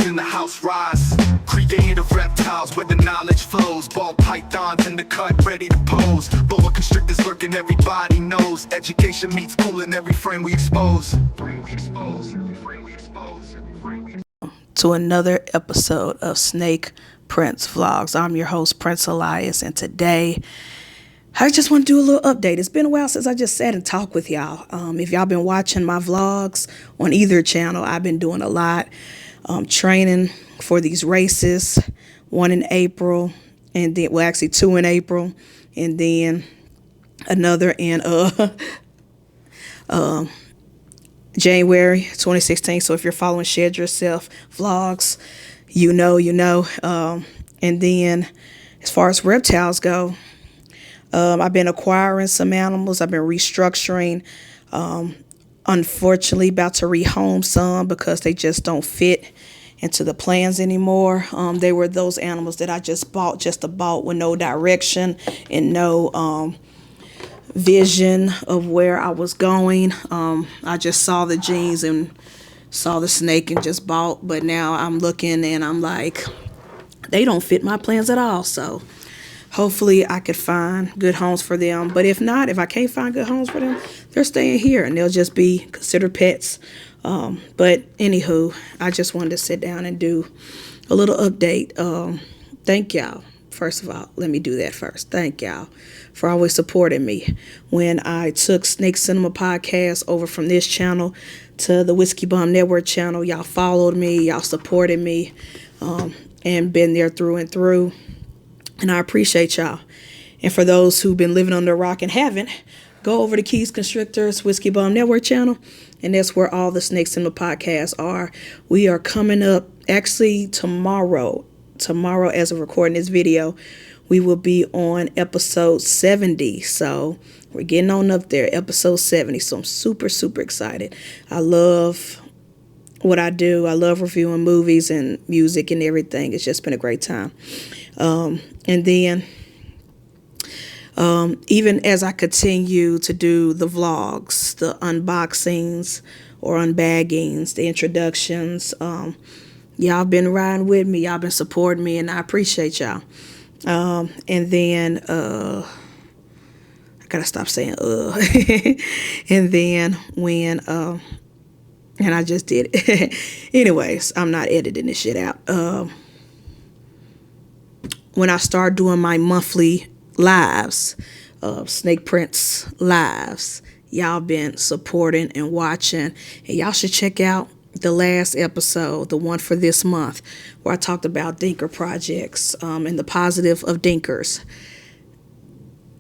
in the house rise. Creative reptiles where the knowledge flows. Ball pythons in the cut, ready to pose. Boa constrictors lurking, everybody knows. Education meets school in every frame we expose. To another episode of Snake Prince Vlogs. I'm your host, Prince Elias, and today I just want to do a little update. It's been a while since I just sat and talked with y'all. If y'all been watching my vlogs on either channel, I've been doing a lot training for these races. One in April, and then, well, actually 2 in April, and then another in January 2016. So if you're following Shed Yourself vlogs, you know. And then as far as reptiles go, I've been acquiring some animals. I've been restructuring. Unfortunately, about to rehome some because they just don't fit into the plans anymore. They were those animals that I just bought with no direction and no vision of where I was going. I just saw the jeans and saw the snake and just bought, but now I'm looking and I'm like, they don't fit my plans at all. So hopefully I could find good homes for them. But if not, if I can't find good homes for them, they're staying here and they'll just be considered pets. But anywho, I just wanted to sit down and do a little update. Thank y'all. First of all, let me do that first. Thank y'all for always supporting me. When I took Snake Cinema Podcast over from this channel to the Whiskey Bum Network channel, y'all followed me, y'all supported me, and been there through and through. And I appreciate y'all. And for those who've been living under a rock and haven't, go over to Keys Constrictors Whiskey Bum Network channel, and that's where all the Snake Cinema podcasts are. We are coming up, actually tomorrow as of recording this video, we will be on episode 70. So we're getting on up there, episode 70. So I'm super, super excited. I love what I do. I love reviewing movies and music and everything. It's just been a great time. And then even as I continue to do the vlogs, the unboxings or unbaggings, the introductions, y'all been riding with me. Y'all been supporting me, and I appreciate y'all. And then I gotta stop saying and then when and I just did it. Anyways, I'm not editing this shit out. When I start doing my monthly lives, Snake Prince lives, y'all been supporting and watching, and y'all should check out the last episode, the one for this month, where I talked about DINKER projects and the positive of DINKERs.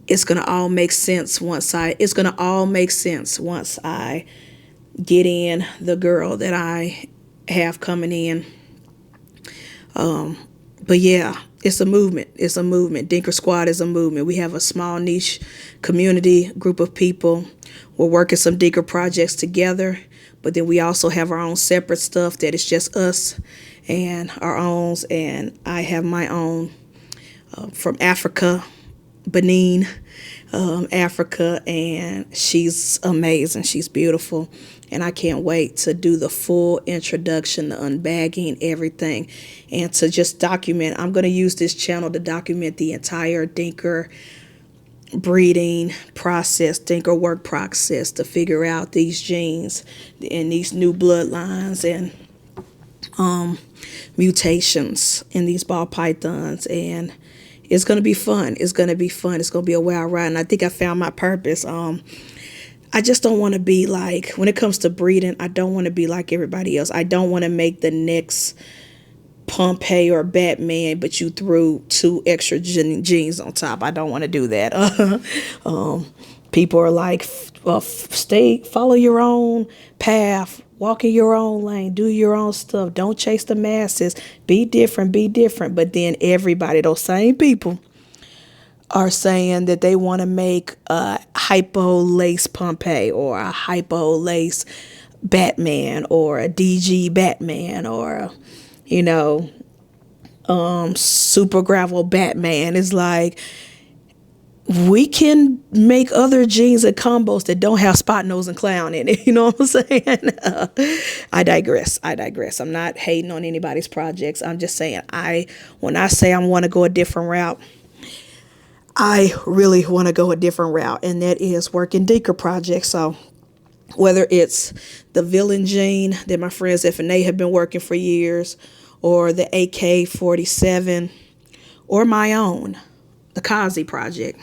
It's gonna all make sense once I get in the girl that I have coming in. But yeah, it's a movement. It's a movement. DINKER Squad is a movement. We have a small niche community group of people. We're working some DINKER projects together, but then we also have our own separate stuff that is just us and our own. And I have my own from Africa, Benin, Africa, and she's amazing. She's beautiful. And I can't wait to do the full introduction, the unbagging, everything, and to just document. I'm going to use this channel to document the entire DINKER breeding process, DINKER work process, to figure out these genes and these new bloodlines and mutations in these ball pythons. And it's going to be fun. It's going to be fun. It's going to be a wild ride. And I think I found my purpose. I just don't want to be like, when it comes to breeding, I don't want to be like everybody else. I don't want to make the next Pompeii or Batman, but you threw 2 extra genes on top. I don't want to do that. People are like, follow your own path, walk in your own lane, do your own stuff. Don't chase the masses. Be different, be different. But then everybody, those same people, are saying that they want to make a hypo lace Pompeii or a hypo lace Batman or a DG Batman or, super gravel Batman. It's like, we can make other jeans and combos that don't have spot nose and clown in it. You know what I'm saying? I digress. I'm not hating on anybody's projects. I'm just saying, when I say I want to go a different route, I really want to go a different route, and that is working DINKER projects. So whether it's the villain jean that my friends F&A have been working for years, or the AK-47, or my own, the Kazi project,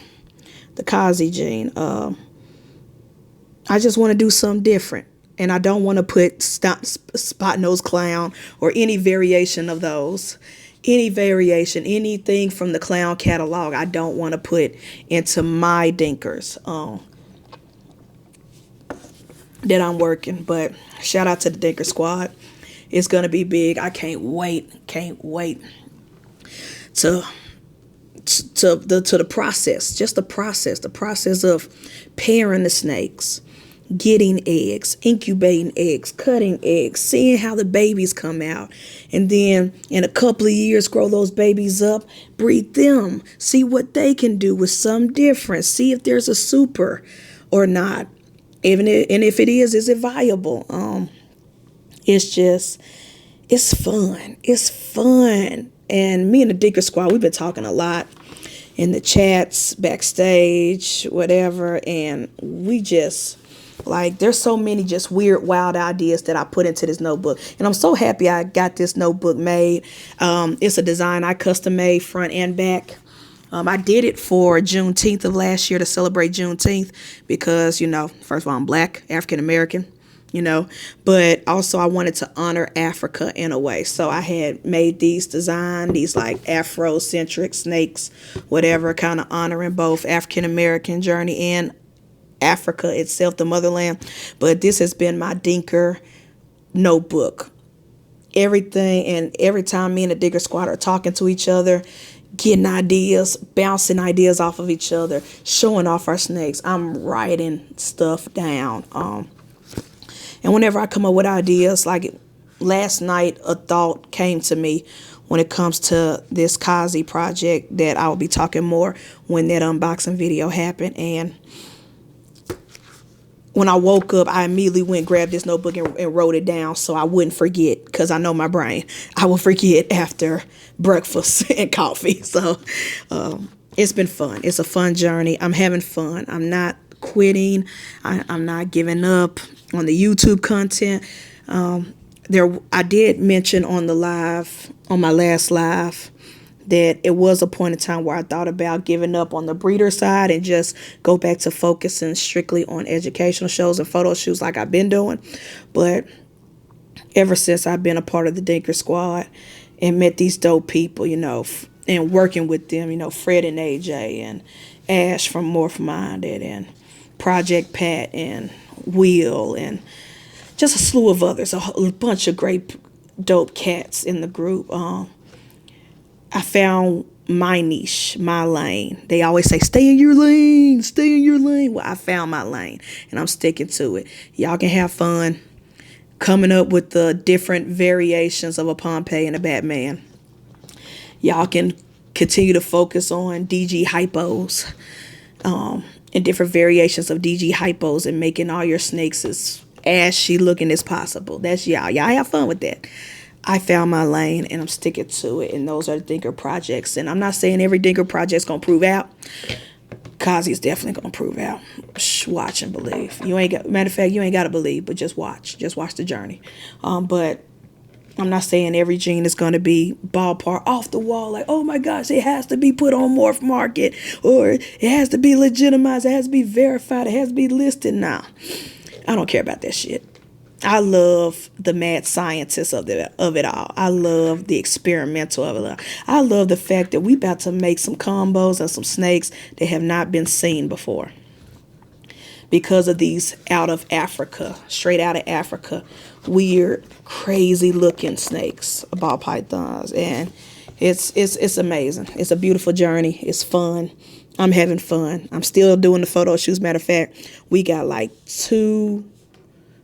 the Kazi jean. I just want to do something different. And I don't want to put spot nose clown or any variation of those. Any variation, anything from the clown catalog, I don't want to put into my DINKERs that I'm working. But shout out to the DINKER squad. It's going to be big. I can't wait to the process, just the process of pairing the snakes, getting eggs, incubating eggs, cutting eggs, seeing how the babies come out, and then in a couple of years grow those babies up, breed them, see what they can do with some difference, see if there's a super or not, and if it is it viable? It's fun. And me and the DINKER squad, we've been talking a lot in the chats, backstage, whatever. And we just, there's so many just weird, wild ideas that I put into this notebook. And I'm so happy I got this notebook made. It's a design I custom made front and back. I did it for Juneteenth of last year to celebrate Juneteenth because, first of all, I'm Black, African American. But also I wanted to honor Africa in a way. So I had made these Afrocentric snakes, whatever, kind of honoring both African American journey and Africa itself, the motherland. But this has been my DINKER notebook. Everything, and every time me and the DINKER squad are talking to each other, getting ideas, bouncing ideas off of each other, showing off our snakes, I'm writing stuff down. And whenever I come up with ideas, like last night, a thought came to me when it comes to this Kazi project that I will be talking more when that unboxing video happened. And when I woke up, I immediately went and grabbed this notebook and wrote it down so I wouldn't forget, because I know my brain. I will forget after breakfast and coffee. So it's been fun. It's a fun journey. I'm having fun. I'm not quitting. I'm not giving up on the YouTube content. I did mention on my last live, that it was a point in time where I thought about giving up on the breeder side and just go back to focusing strictly on educational shows and photo shoots like I've been doing. But ever since I've been a part of the DINKER squad and met these dope people, and working with them, Fred and AJ and Ash from Morph Minded and Project Pat and Will and just a slew of others, a bunch of great dope cats in the group. I found my niche, my lane. They always say, stay in your lane, stay in your lane. Well, I found my lane and I'm sticking to it. Y'all can have fun coming up with the different variations of a Pompeii and a Batman. Y'all can continue to focus on DG hypos, and different variations of DG hypos, and making all your snakes as ashy looking as possible. That's y'all. Y'all have fun with that. I found my lane and I'm sticking to it. And those are the DINKER projects. And I'm not saying every DINKER project's going to prove out. Kazi is definitely going to prove out. Watch and believe. Matter of fact, you ain't got to believe, but just watch. Just watch the journey. But I'm not saying every gene is going to be ballpark off the wall. Like, oh my gosh, it has to be put on Morph Market, or it has to be legitimized. It has to be verified. It has to be listed. Nah, I don't care about that shit. I love the mad scientists of it all. I love the experimental of it all. I love the fact that we about to make some combos and some snakes that have not been seen before, because of these straight out of Africa, weird, crazy looking snakes, ball pythons. And it's amazing. It's a beautiful journey. It's fun. I'm having fun. I'm still doing the photo shoots. Matter of fact, we got like 2,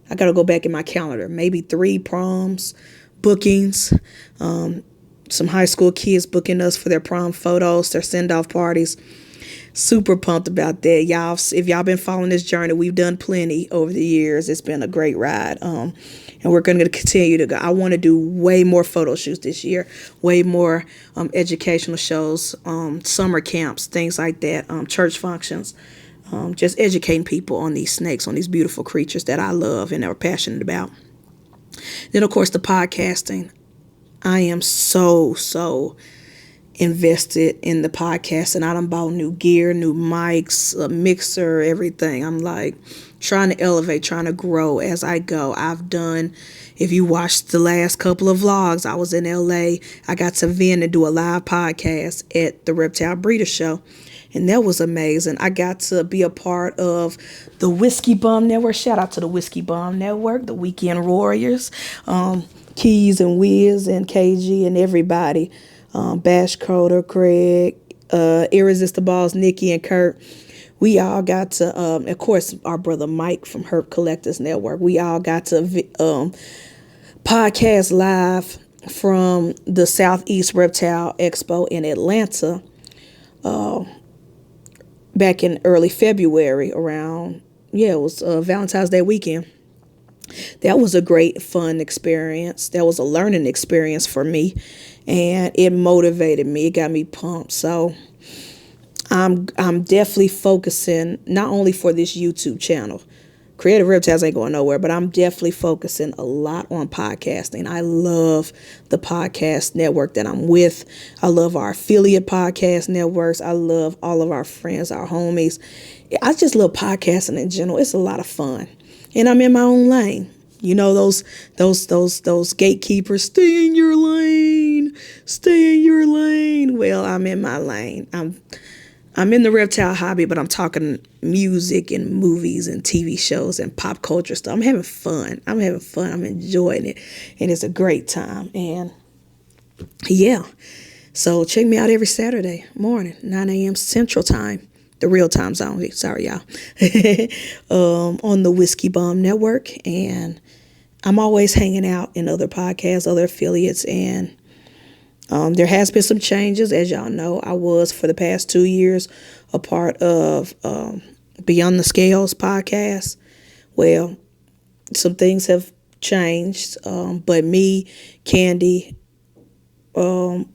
I got to go back in my calendar, maybe 3 proms bookings. Some high school kids booking us for their prom photos, their send-off parties. Super pumped about that. Y'all, if y'all been following this journey, we've done plenty over the years. It's been a great ride. And we're going to continue to go. I want to do way more photo shoots this year, way more educational shows, summer camps, things like that, church functions, just educating people on these snakes, on these beautiful creatures that I love and are passionate about. Then, of course, the podcasting. I am so invested in the podcast, and I done bought new gear, new mics, a mixer, everything. I'm like trying to elevate, trying to grow as I go. I've done, if you watched the last couple of vlogs, I was in LA. I got to vent and do a live podcast at the Reptile Breeder Show, and that was amazing. I got to be a part of the Whiskey Bum Network. Shout out to the Whiskey Bum Network, the Weekend Warriors, Keys and Wiz and KG and everybody. Bash Coder, Craig, Irresistibles, Nikki and Kurt. We all got to, of course, our brother Mike from Herb Collectors Network. We all got to podcast live from the Southeast Reptile Expo in Atlanta back in early February around, it was Valentine's Day weekend. That was a great, fun experience. That was a learning experience for me, and it motivated me. It got me pumped. So I'm definitely focusing not only for this YouTube channel. Creative Reptiles ain't going nowhere, but I'm definitely focusing a lot on podcasting. I love the podcast network that I'm with. I love our affiliate podcast networks. I love all of our friends, our homies. I just love podcasting in general. It's a lot of fun. And I'm in my own lane. You know, those gatekeepers, stay in your lane, stay in your lane. Well, I'm in my lane. I'm in the reptile hobby, but I'm talking music and movies and TV shows and pop culture stuff. I'm having fun. I'm enjoying it. And it's a great time. And yeah, so check me out every Saturday morning, 9 a.m. Central Time. The real time zone. Sorry, y'all. On the Whiskey Bum Network. And I'm always hanging out in other podcasts, other affiliates. And there has been some changes. As y'all know, I was for the past 2 years a part of Beyond the Scales podcast. Well, some things have changed. But me, Candy, Maki,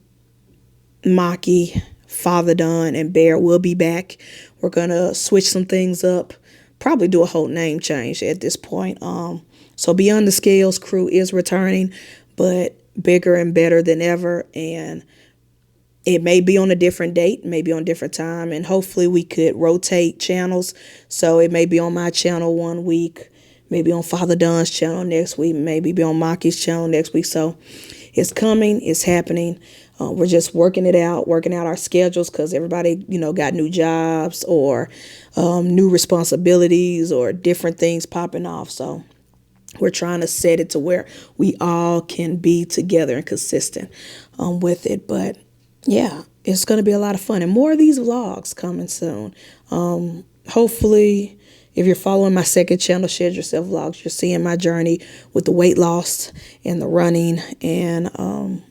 Father Don, and Bear will be back. We're gonna switch some things up, probably do a whole name change at this point. So Beyond the Scales crew is returning, but bigger and better than ever. And it may be on a different date, maybe on a different time, and hopefully we could rotate channels. So it may be on my channel one week, maybe on Father Don's channel next week, maybe be on Maki's channel next week. So it's coming, it's happening. We're just working out our schedules because everybody, got new jobs or new responsibilities or different things popping off. So we're trying to set it to where we all can be together and consistent with it. But yeah, it's going to be a lot of fun and more of these vlogs coming soon. Hopefully, if you're following my second channel, Shed Yourself Vlogs, you're seeing my journey with the weight loss and the running and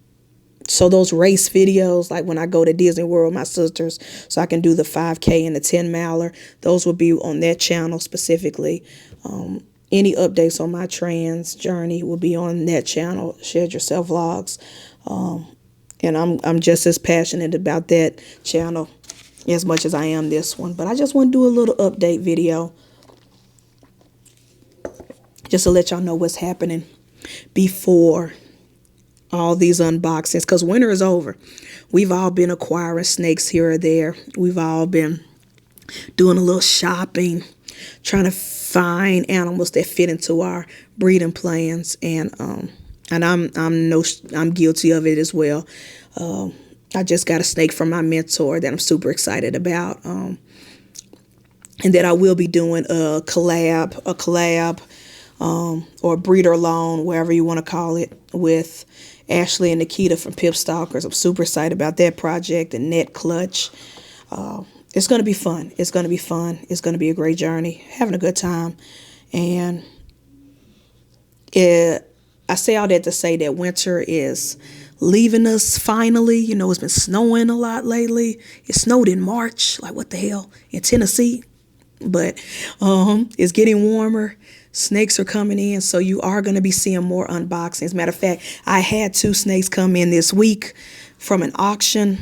so those race videos, like when I go to Disney World with my sisters, so I can do the 5K and the 10 miler, those will be on that channel specifically. Any updates on my trans journey will be on that channel, Shed Yourself Vlogs. And I'm just as passionate about that channel as much as I am this one. But I just want to do a little update video just to let y'all know what's happening before all these unboxings, because winter is over. We've all been acquiring snakes here or there. We've all been doing a little shopping, trying to find animals that fit into our breeding plans, and I'm guilty of it as well. I just got a snake from my mentor that I'm super excited about, and that I will be doing a collab, or breeder loan, wherever you want to call it, with Ashley and Nikita from Pip Stalkers. I'm super excited about that project and Net Clutch. It's going to be fun. It's going to be fun. It's going to be a great journey, having a good time. And I say all that to say that winter is leaving us finally. You know, it's been snowing a lot lately. It snowed in March. Like, what the hell? In Tennessee. But it's getting warmer. Snakes are coming in, so you are going to be seeing more unboxings. As a matter of fact, I had 2 snakes come in this week from an auction,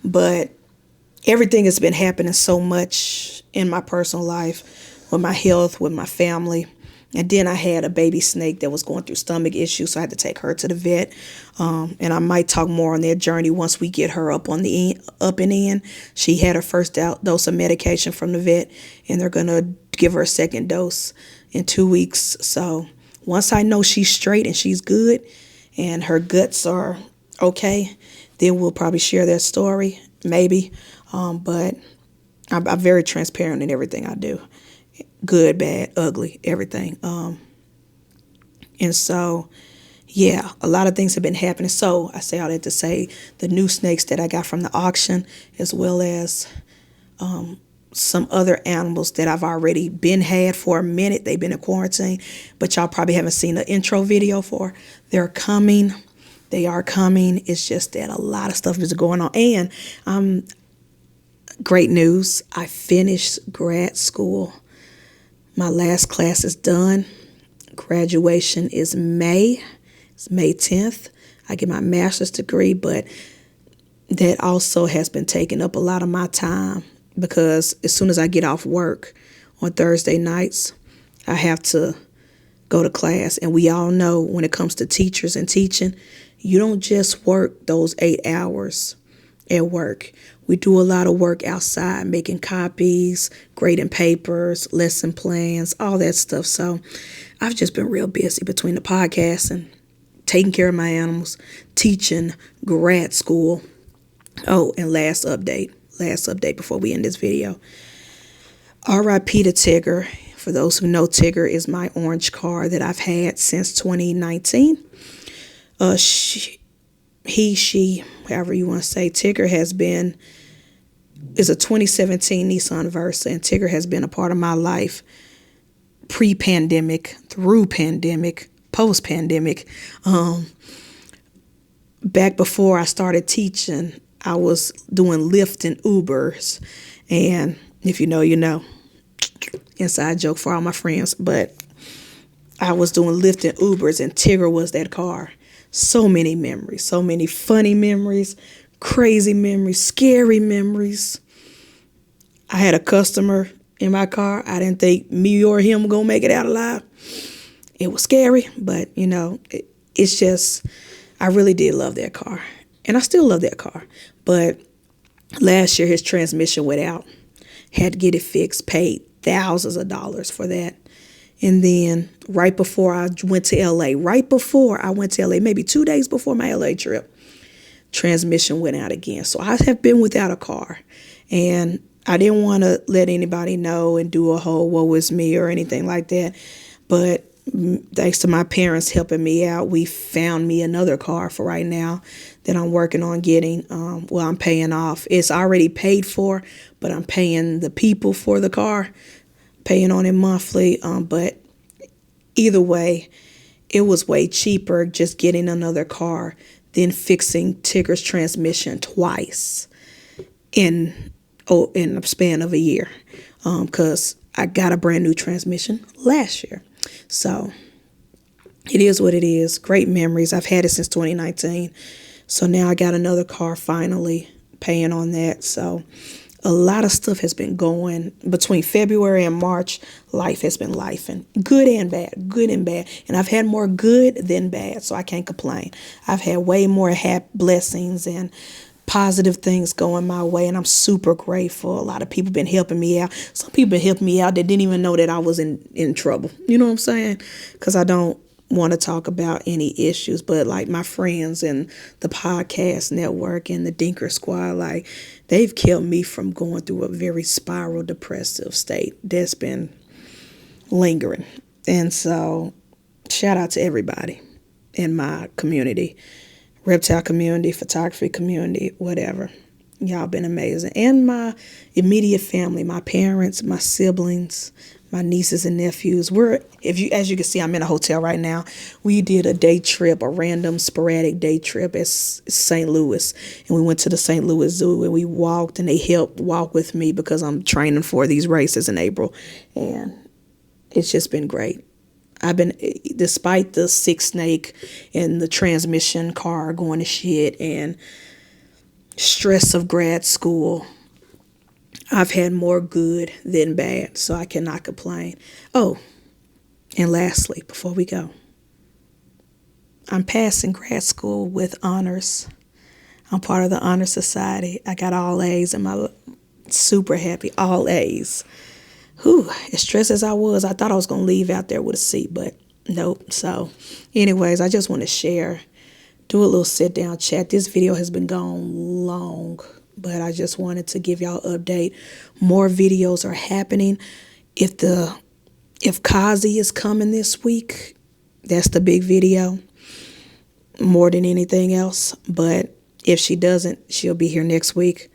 but everything has been happening so much in my personal life, with my health, with my family. And then I had a baby snake that was going through stomach issues, so I had to take her to the vet. And I might talk more on that journey once we get her up and in. She had her first dose of medication from the vet, and they're going to give her a second dose in 2 weeks. So once I know she's straight and she's good and her guts are okay, then we'll probably share that story, maybe. But I'm very transparent in everything I do. Good, bad, ugly, everything. And so, yeah, a lot of things have been happening. So I say all that to say the new snakes that I got from the auction, as well as some other animals that I've already had for a minute. They've been in quarantine, but y'all probably haven't seen the intro video for. They're coming. They are coming. It's just that a lot of stuff is going on. And great news. I finished grad school. My last class is done. Graduation is May. It's May 10th. I get my master's degree, but that also has been taking up a lot of my time because as soon as I get off work on Thursday nights, I have to go to class. And we all know when it comes to teachers and teaching, you don't just work those 8 hours at work. We do a lot of work outside, making copies, grading papers, lesson plans, all that stuff. So I've just been real busy between the podcast and taking care of my animals, teaching grad school. Oh, and last update before we end this video. R.I.P. to Tigger. For those who know, Tigger is my orange car that I've had since 2019. She, however you want to say, Tigger is a 2017 Nissan Versa, and Tigger has been a part of my life pre-pandemic, through pandemic, post-pandemic. Back before I started teaching, I was doing Lyft and Ubers, and if you know, you know. Inside joke for all my friends, but I was doing Lyft and Ubers, and Tigger was that car. So many memories, so many funny memories, crazy memories, scary memories. I had a customer in my car. I didn't think me or him were going to make it out alive. It was scary, but, you know, it's just, I really did love that car. And I still love that car. But last year, his transmission went out. Had to get it fixed, paid thousands of dollars for that. And then right before I went to LA, maybe 2 days before my LA trip, transmission went out again. So I have been without a car, and I didn't want to let anybody know and do a whole woe is me or anything like that. But thanks to my parents helping me out, we found me another car for right now that I'm working on getting. I'm paying off. It's already paid for, but I'm paying the people for the car, paying on it monthly. But either way, it was way cheaper just getting another car than fixing Tigger's transmission twice in a span of a year. Because I got a brand new transmission last year. So it is what it is. Great memories. I've had it since 2019. So now I got another car finally, paying on that. So a lot of stuff has been going between February and March. Life has been lifing, good and bad. And I've had more good than bad, so I can't complain. I've had way more blessings and positive things going my way, and I'm super grateful. A lot of people been helping me out. Some people been helping me out that didn't even know that I was in trouble. You know what I'm saying? Because I don't want to talk about any issues, but like my friends and the podcast network and the DINKER squad, like they've kept me from going through a very spiral depressive state that's been lingering. And so shout out to everybody in my community, reptile community, photography community, whatever. Y'all been amazing. And my immediate family, my parents, my siblings, my nieces and nephews. As you can see, I'm in a hotel right now. We did a day trip, a random sporadic day trip at St. Louis. And we went to the St. Louis Zoo and we walked, and they helped walk with me because I'm training for these races in April. And it's just been great. Despite the sick snake and the transmission car going to shit and stress of grad school, I've had more good than bad, so I cannot complain. Oh, and lastly, before we go, I'm passing grad school with honors. I'm part of the Honor Society. I got all A's and super happy, all A's. Whew, as stressed as I thought I was going to leave out there with a C, but nope. So anyways, I just want to share, do a little sit down chat. This video has been gone long, but I just wanted to give y'all an update. More videos are happening. If Kazi is coming this week, that's the big video more than anything else. But if she doesn't, she'll be here next week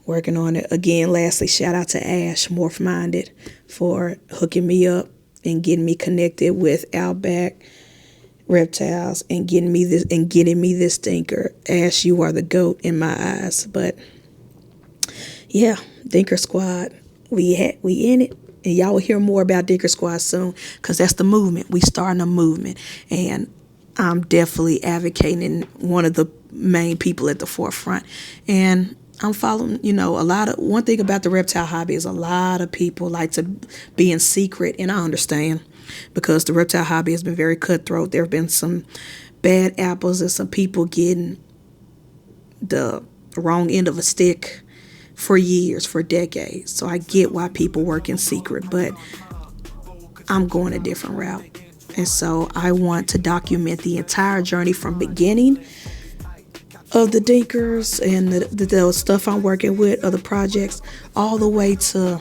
working on it. Again, lastly, shout out to Ash, Morph Minded, for hooking me up and getting me connected with Outback Reptiles and getting me this Dinker. Ash, you are the GOAT in my eyes. But yeah, Dinker Squad, we in it, and y'all will hear more about Dinker Squad soon, because that's the movement. We starting a movement, and I'm definitely advocating, one of the main people at the forefront. And I'm following, one thing about the reptile hobby is a lot of people like to be in secret, and I understand, because the reptile hobby has been very cutthroat. There have been some bad apples and some people getting the wrong end of a stick for years, for decades. So I get why people work in secret, but I'm going a different route. And so I want to document the entire journey from beginning of the Dinkers and the stuff I'm working with, other projects, all the way to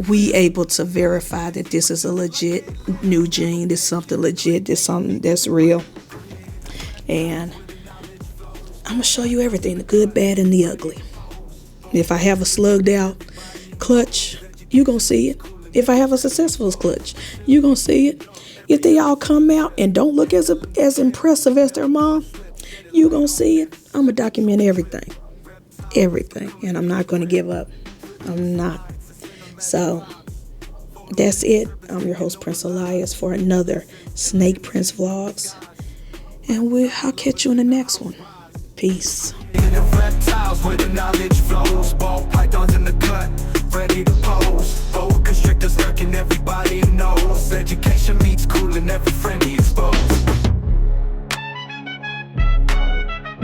we able to verify that this is a legit new gene, this is something legit, this is something that's real. And I'm going to show you everything, the good, bad, and the ugly. If I have a slugged out clutch, you're going to see it. If I have a successful clutch, you're going to see it. If they all come out and don't look as impressive as their mom, you're going to see it. I'm going to document everything. Everything. And I'm not going to give up. I'm not. So that's it. I'm your host, Prince Elias, for another Snake Prince Vlogs. And I'll catch you in the next one. Peace. Reptiles where the knowledge flows.